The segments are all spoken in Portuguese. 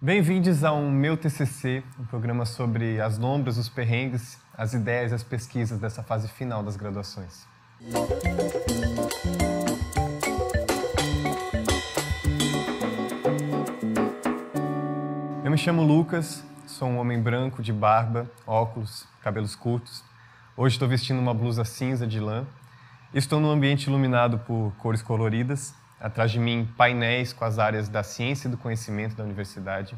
Bem-vindos ao Meu TCC, um programa sobre as lombras, os perrengues, as ideias e as pesquisas dessa fase final das graduações. Eu me chamo Lucas, sou um homem branco de barba, óculos, cabelos curtos. Hoje estou vestindo uma blusa cinza de lã. Estou num ambiente iluminado por cores coloridas. Atrás de mim, painéis com as áreas da ciência e do conhecimento da universidade.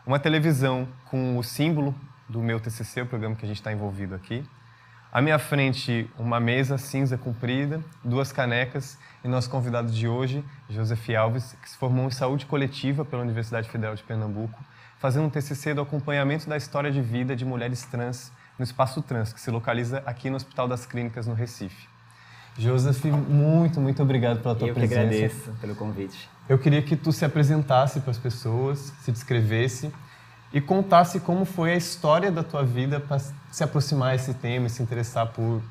Uma televisão com o símbolo do meu TCC, o programa que a gente está envolvido aqui. À minha frente, uma mesa cinza comprida, 2 canecas e nosso convidado de hoje, Joseph Alves, que se formou em saúde coletiva pela Universidade Federal de Pernambuco, fazendo um TCC do acompanhamento da história de vida de mulheres trans no Espaço Trans, que se localiza aqui no Hospital das Clínicas, no Recife. Joseph, muito obrigado pela tua presença. Eu que agradeço pelo convite. Eu queria que tu se apresentasse para as pessoas, se descrevesse e contasse como foi a história da tua vida para se aproximar desse tema e se interessar por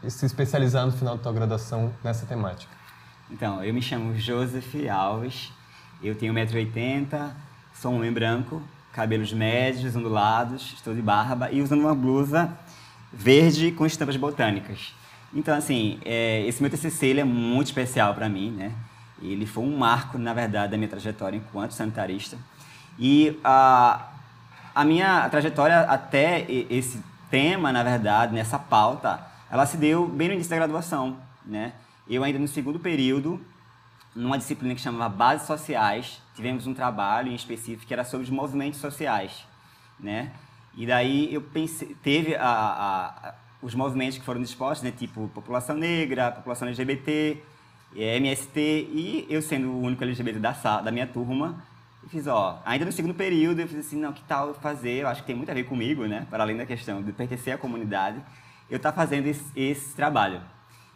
se especializar no final da tua graduação nessa temática. Então, eu me chamo Joseph Alves, eu tenho 1,80 m, sou um homem branco, cabelos médios, ondulados, estou de barba e usando uma blusa verde com estampas botânicas. Então, assim, esse meu TCC ele é muito especial para mim, né? Ele foi um marco, na verdade, da minha trajetória enquanto sanitarista. E a minha trajetória até esse tema, na verdade, nessa pauta, ela se deu bem no início da graduação, né? Eu ainda no segundo período, numa disciplina que chamava Bases Sociais, tivemos um trabalho em específico que era sobre os movimentos sociais, né? E daí eu pensei, teve os movimentos que foram dispostos, né, tipo população negra, população LGBT, MST, e eu sendo o único LGBT da minha turma, eu fiz, ainda no segundo período, eu fiz assim, não, que tal eu fazer, eu acho que tem muito a ver comigo, né, para além da questão de pertencer à comunidade, eu estar fazendo esse trabalho.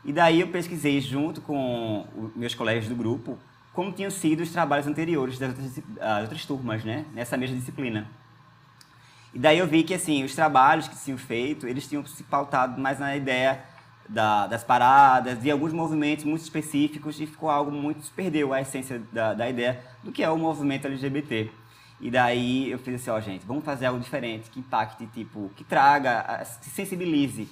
E daí eu pesquisei junto com meus colegas do grupo, como tinham sido os trabalhos anteriores das outras turmas, né, nessa mesma disciplina. E daí eu vi que, assim, os trabalhos que tinham feito, eles tinham se pautado mais na ideia das paradas, de alguns movimentos muito específicos, e ficou algo muito... se perdeu a essência da ideia do que é o movimento LGBT. E daí eu fiz assim, gente, vamos fazer algo diferente, que impacte, tipo, que traga, se sensibilize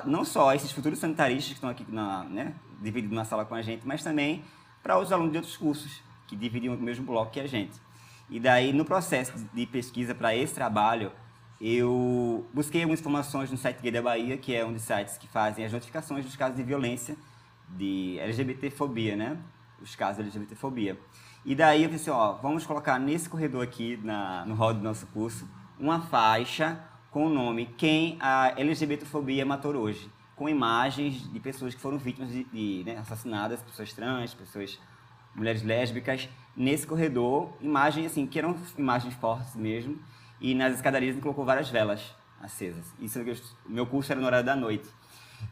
não só esses futuros sanitaristas que estão aqui, né, divididos na sala com a gente, mas também para os alunos de outros cursos, que dividiam o mesmo bloco que a gente. E daí, no processo de pesquisa para esse trabalho, eu busquei algumas informações no site Gay da Bahia, que é um dos sites que fazem as notificações dos casos de violência, de LGBTfobia, né? Os casos de LGBTfobia. E daí eu pensei, vamos colocar nesse corredor aqui, no hall do nosso curso, uma faixa com o nome Quem a LGBTfobia matou hoje, com imagens de pessoas que foram vítimas né, assassinadas, pessoas trans, mulheres lésbicas, nesse corredor, imagens assim, que eram imagens fortes mesmo, e nas escadarias ele colocou várias velas acesas. Isso, o meu curso era no horário da noite.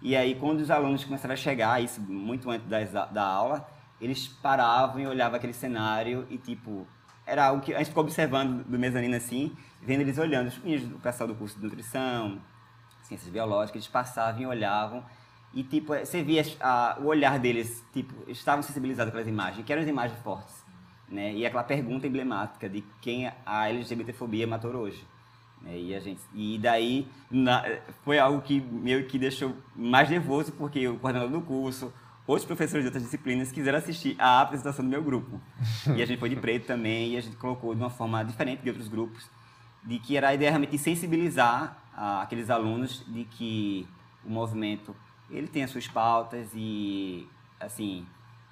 E aí, quando os alunos começaram a chegar, isso muito antes da aula, eles paravam e olhavam aquele cenário e, tipo, era algo que a gente ficou observando do mezanino assim, vendo eles olhando, os meninos, o pessoal do curso de nutrição, ciências biológicas, eles passavam e olhavam, e, tipo, você via o olhar deles, tipo, estavam sensibilizados pelas imagens, que eram as imagens fortes, né? E aquela pergunta emblemática de quem a LGBTfobia matou hoje. Né? E daí, foi algo que meio que deixou mais nervoso, porque o coordenador do curso, outros professores de outras disciplinas quiseram assistir à apresentação do meu grupo. E a gente foi de preto também, e a gente colocou de uma forma diferente de outros grupos, de que era a ideia realmente de sensibilizar aqueles alunos de que o movimento ele tem as suas pautas e, assim,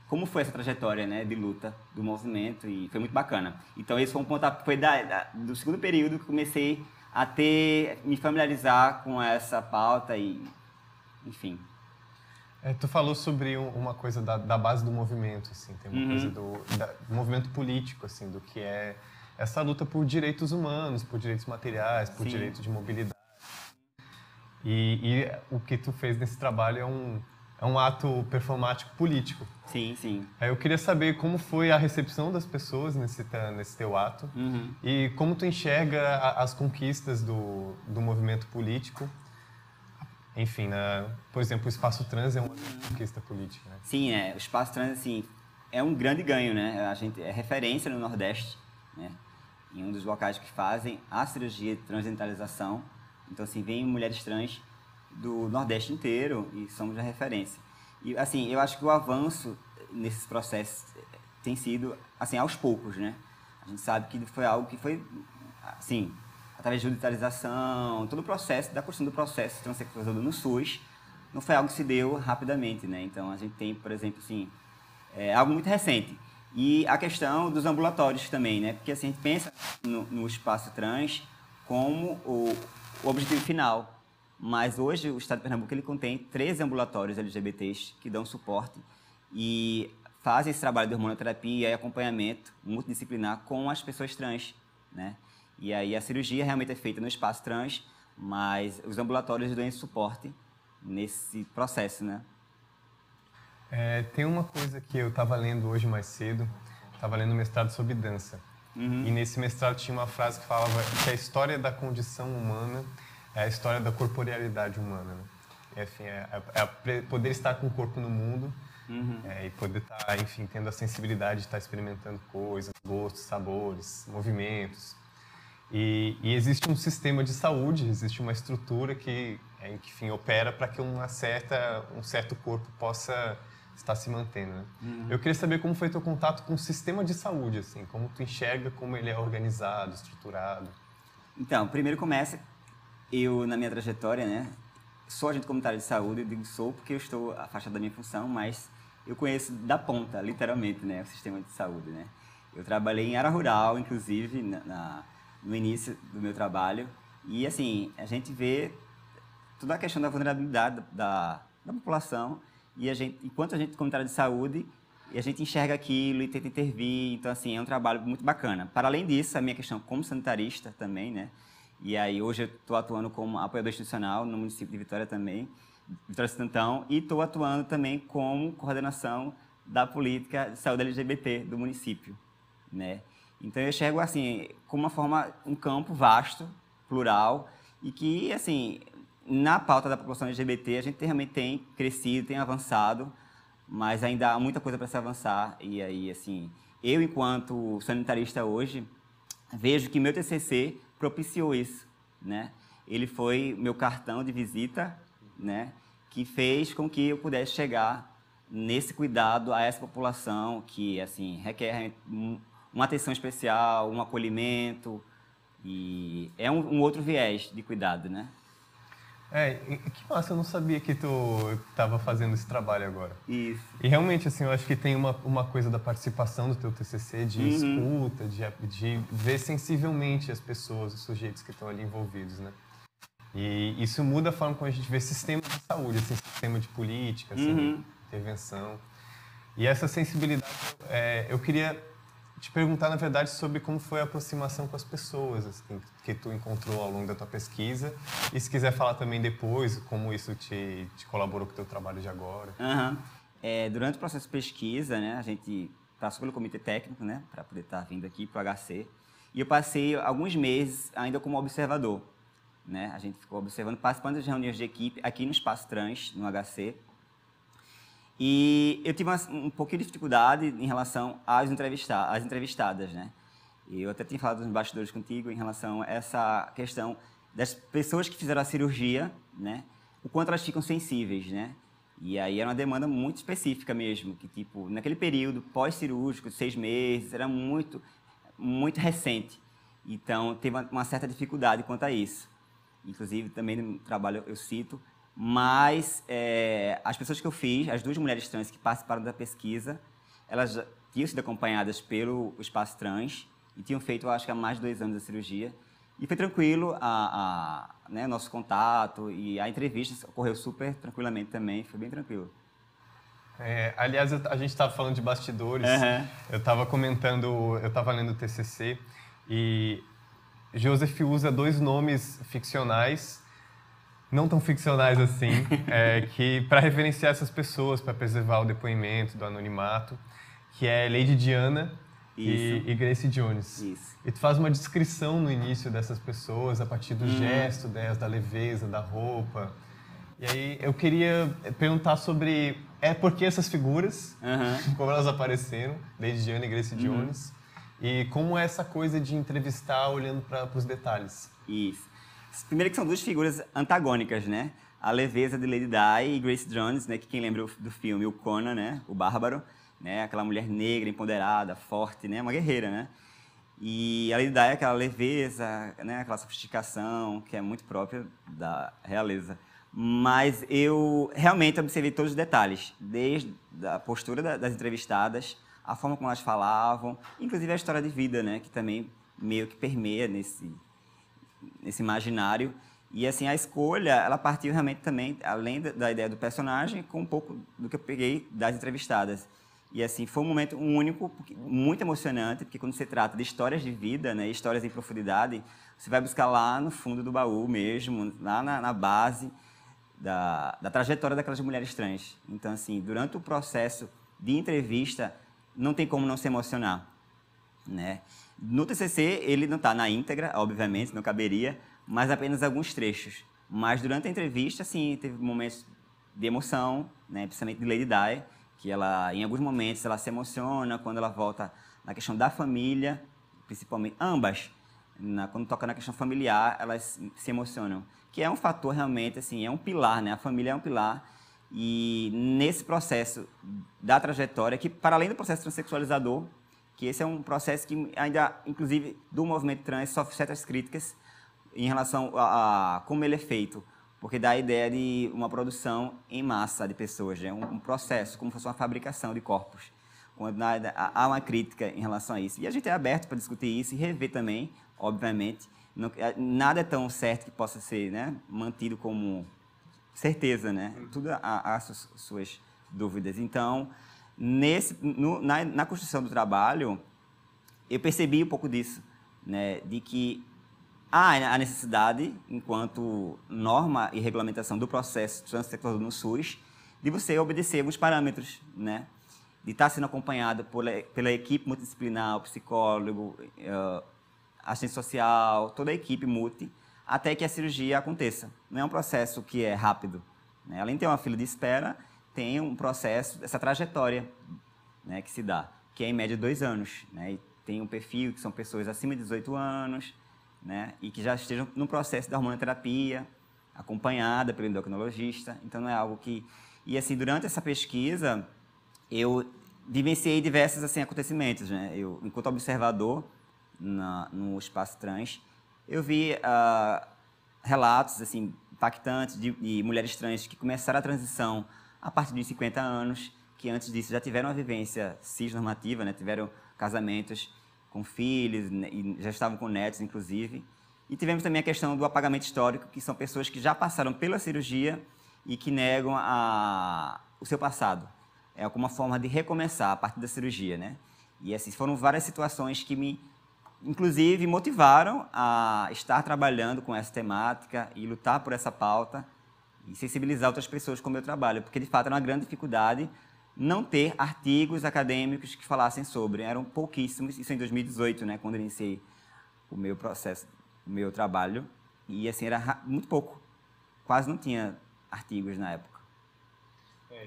como foi essa trajetória, né, de luta do movimento, e foi muito bacana. Então, esse foi um ponto, foi do segundo período que comecei a me familiarizar com essa pauta e, enfim. Tu falou sobre uma coisa da base do movimento, assim, tem uma coisa do movimento político, assim, do que é essa luta por direitos humanos, por direitos materiais, por direito de mobilidade. E o que tu fez nesse trabalho é um ato performático político. Sim, sim. Eu queria saber como foi a recepção das pessoas nesse teu ato e como tu enxerga as conquistas do movimento político. Enfim, por exemplo, o espaço trans é uma conquista política, né? Sim, o espaço trans, assim, é um grande ganho, né? A gente é referência no Nordeste, né? em um dos locais que fazem a cirurgia de transdentalização. Então, assim, vem mulheres trans do Nordeste inteiro e somos a referência. E, assim, eu acho que o avanço nesses processos tem sido, assim, aos poucos, né? A gente sabe que foi algo que foi, assim, através de judicialização, todo o processo, da construção do processo de transexualização no SUS, não foi algo que se deu rapidamente, né? Então, a gente tem, por exemplo, assim, algo muito recente. E a questão dos ambulatórios também, né? Porque, assim, a gente pensa no espaço trans como o objetivo final. Mas hoje o Estado de Pernambuco ele contém 13 ambulatórios LGBTs que dão suporte e fazem esse trabalho de hormonoterapia e acompanhamento multidisciplinar com as pessoas trans, né? E aí a cirurgia realmente é feita no espaço trans, mas os ambulatórios dão esse suporte nesse processo, né? Tem uma coisa que eu estava lendo hoje mais cedo, estava lendo um mestrado sobre dança. E nesse mestrado tinha uma frase que falava que a história da condição humana é a história da corporealidade humana, né? Enfim, poder estar com o corpo no mundo e poder estar, enfim, tendo a sensibilidade de estar experimentando coisas, gostos, sabores, movimentos. E existe um sistema de saúde, existe uma estrutura que enfim, opera para que um certo corpo possa estar se mantendo, né? Eu queria saber como foi teu contato com o sistema de saúde, assim, como tu enxerga como ele é organizado, estruturado. Então, primeiro começa, eu na minha trajetória, né, sou agente comunitário de saúde, eu digo sou porque eu estou afastado da minha função, mas eu conheço da ponta, literalmente, né, o sistema de saúde, né. Eu trabalhei em área rural, inclusive, no início do meu trabalho, e assim, a gente vê toda a questão da vulnerabilidade da população, e enquanto a gente comunitário de saúde, a gente enxerga aquilo e tenta intervir, então assim, é um trabalho muito bacana. Para além disso, a minha questão como sanitarista também, né, e aí hoje eu estou atuando como apoiador institucional no município de Vitória também, Vitória Santantão, e estou atuando também como coordenação da política de saúde LGBT do município, né. Então eu enxergo assim, como um campo vasto, plural, e que, assim, na pauta da população LGBT a gente realmente tem crescido, tem avançado, mas ainda há muita coisa para se avançar. E aí, assim, eu enquanto sanitarista hoje, vejo que meu TCC propiciou isso, né? Ele foi meu cartão de visita, né? Que fez com que eu pudesse chegar nesse cuidado a essa população que, assim, requer uma atenção especial, um acolhimento, e é um outro viés de cuidado, né? Que massa, eu não sabia que tu estava fazendo esse trabalho agora. Isso. E realmente, assim, eu acho que tem uma coisa da participação do teu TCC, de escuta, de ver sensivelmente as pessoas, os sujeitos que estão ali envolvidos, né? E isso muda a forma como a gente vê sistema de saúde, assim, sistema de política, assim, intervenção. E essa sensibilidade, eu queria te perguntar, na verdade, sobre como foi a aproximação com as pessoas, assim, que tu encontrou ao longo da tua pesquisa. E se quiser falar também depois, como isso te colaborou com o teu trabalho de agora. Durante o processo de pesquisa, né, a gente passou pelo comitê técnico, né, para poder estar vindo aqui para o HC. E eu passei alguns meses ainda como observador, né? A gente ficou observando, participando das reuniões de equipe aqui no Espaço Trans, no HC. E eu tive um pouquinho de dificuldade em relação às entrevistadas, né? E eu até tinha falado nos bastidores contigo em relação a essa questão das pessoas que fizeram a cirurgia, né? O quanto elas ficam sensíveis, né? E aí era uma demanda muito específica mesmo, que tipo, naquele período pós-cirúrgico, 6 meses, era muito, muito recente. Então, teve uma certa dificuldade quanto a isso. Inclusive, também no trabalho eu cito, mas as pessoas que eu fiz, as 2 mulheres trans que participaram da pesquisa, elas já tinham sido acompanhadas pelo Espaço Trans e tinham feito, eu acho que há mais de 2 anos a cirurgia. E foi tranquilo né, nosso contato e a entrevista ocorreu super tranquilamente também, foi bem tranquilo. Aliás, a gente estava falando de bastidores, eu estava comentando, eu estava lendo o TCC e Joseph usa 2 nomes ficcionais, não tão ficcionais assim, que para referenciar essas pessoas, para preservar o depoimento do anonimato, que é Lady Diana e Grace Jones. Isso. E tu faz uma descrição no início dessas pessoas a partir do gesto delas, da leveza, da roupa. E aí eu queria perguntar sobre por que essas figuras, como elas apareceram, Lady Diana e Grace Jones, E como é essa coisa de entrevistar olhando para os detalhes? Isso. Primeiro que são duas figuras antagônicas, né? A leveza de Lady Di e Grace Jones, né? Que quem lembra do filme O Conan, né? O Bárbaro, né? Aquela mulher negra, empoderada, forte, né? Uma guerreira, né? E a Lady Di é aquela leveza, né? Aquela sofisticação que é muito própria da realeza. Mas eu realmente observei todos os detalhes, desde a postura das entrevistadas, a forma como elas falavam, inclusive a história de vida, né? Que também meio que permeia nesse imaginário. E assim, a escolha, ela partiu realmente também, além da ideia do personagem, com um pouco do que eu peguei das entrevistadas. E assim, foi um momento único, muito emocionante, porque quando se trata de histórias de vida, né, histórias em profundidade, você vai buscar lá no fundo do baú mesmo, lá na base da trajetória daquelas mulheres trans. Então, assim, durante o processo de entrevista, não tem como não se emocionar, né? No TCC, ele não está na íntegra, obviamente, não caberia, mas apenas alguns trechos. Mas durante a entrevista, sim, teve momentos de emoção, né? Principalmente de Lady Di, que ela, em alguns momentos, ela se emociona quando ela volta na questão da família, principalmente ambas. Quando toca na questão familiar, elas se emocionam, que é um fator realmente, assim, é um pilar, né? A família é um pilar. E nesse processo da trajetória, que para além do processo transexualizador, que esse é um processo que ainda, inclusive, do movimento trans, sofre certas críticas em relação a como ele é feito, porque dá a ideia de uma produção em massa de pessoas, né? Um processo, como se fosse uma fabricação de corpos. Quando há uma crítica em relação a isso. E a gente é aberto para discutir isso e rever também, obviamente. Nada é tão certo que possa ser, né, mantido como certeza, né? Tudo há suas dúvidas. Então, na construção do trabalho, eu percebi um pouco disso, né? De que há a necessidade, enquanto norma e regulamentação do processo transexual no SUS, de você obedecer alguns parâmetros, né? De estar sendo acompanhado pela equipe multidisciplinar, o psicólogo, assistente social, toda a equipe multi, até que a cirurgia aconteça. Não é um processo que é rápido, né? Além de ter uma fila de espera, tem um processo, essa trajetória, né, que se dá, que é em média 2 anos, né? E tem um perfil que são pessoas acima de 18 anos, né, e que já estejam no processo da hormonoterapia, acompanhada pelo endocrinologista. Então, não é algo que... E, assim, durante essa pesquisa, eu vivenciei diversos, assim, acontecimentos, né? Eu, enquanto observador no espaço trans, eu vi relatos, assim, impactantes de mulheres trans que começaram a transição a partir de 50 anos, que antes disso já tiveram uma vivência cisnormativa, né? Tiveram casamentos com filhos, né? E já estavam com netos, inclusive. E tivemos também a questão do apagamento histórico, que são pessoas que já passaram pela cirurgia e que negam o seu passado. É como uma forma de recomeçar a partir da cirurgia, né? E assim, foram várias situações que me, inclusive, motivaram a estar trabalhando com essa temática e lutar por essa pauta e sensibilizar outras pessoas com o meu trabalho, porque, de fato, era uma grande dificuldade não ter artigos acadêmicos que falassem sobre. Eram pouquíssimos, isso em 2018, né, quando eu iniciei o meu processo, o meu trabalho, e assim, era muito pouco. Quase não tinha artigos na época.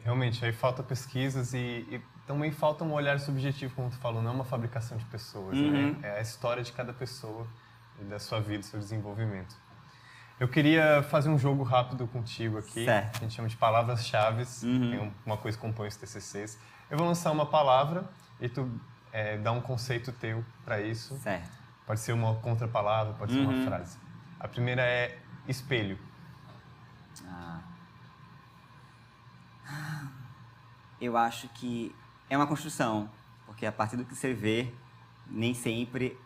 Realmente, aí falta pesquisas e também falta um olhar subjetivo, como tu falou, não é uma fabricação de pessoas, né? É a história de cada pessoa, da sua vida, do seu desenvolvimento. Eu queria fazer um jogo rápido contigo aqui, certo. Que a gente chama de palavras-chave, tem uma coisa que compõe os TCCs. Eu vou lançar uma palavra e tu dá um conceito teu para isso. Certo. Pode ser uma contrapalavra, pode ser uma frase. A primeira é espelho. Eu acho que é uma construção, porque a partir do que você vê, nem sempre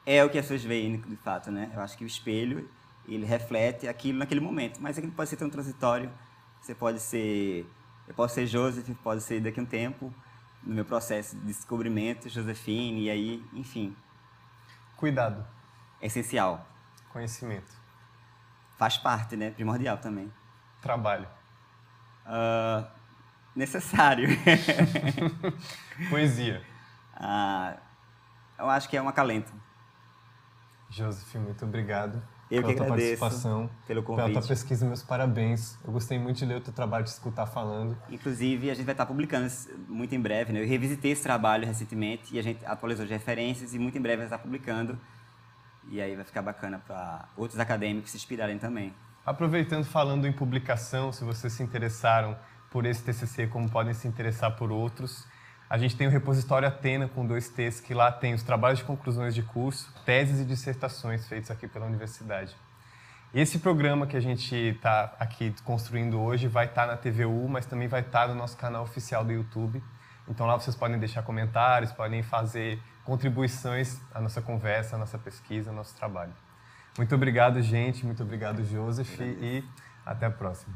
é o que as pessoas veem, de fato, né? Eu acho que o espelho, ele reflete aquilo naquele momento, mas aquilo pode ser tão transitório. Eu posso ser Joseph, pode ser daqui a um tempo, no meu processo de descobrimento, Josefine, e aí, enfim. Cuidado. Essencial. Conhecimento. Faz parte, né? Primordial também. Trabalho. Necessário. Poesia. Eu acho que é um acalento. Joseph, muito obrigado. Eu que pela tua agradeço participação, pelo pela tua convite. pesquisa. Meus parabéns. Eu gostei muito de ler o teu trabalho, de escutar falando. Inclusive, a gente vai estar publicando muito em breve, né? Eu revisitei esse trabalho recentemente e a gente atualizou as referências e muito em breve vai estar publicando. E aí vai ficar bacana para outros acadêmicos se inspirarem também. Aproveitando, falando em publicação, se vocês se interessaram por esse TCC, como podem se interessar por outros, a gente tem o repositório Atena com 2 T's, que lá tem os trabalhos de conclusões de curso, teses e dissertações feitos aqui pela universidade. Esse programa que a gente está aqui construindo hoje vai estar na TVU, mas também vai estar no nosso canal oficial do YouTube. Então lá vocês podem deixar comentários, podem fazer contribuições à nossa conversa, à nossa pesquisa, ao nosso trabalho. Muito obrigado, gente. Muito obrigado, Joseph. E até a próxima.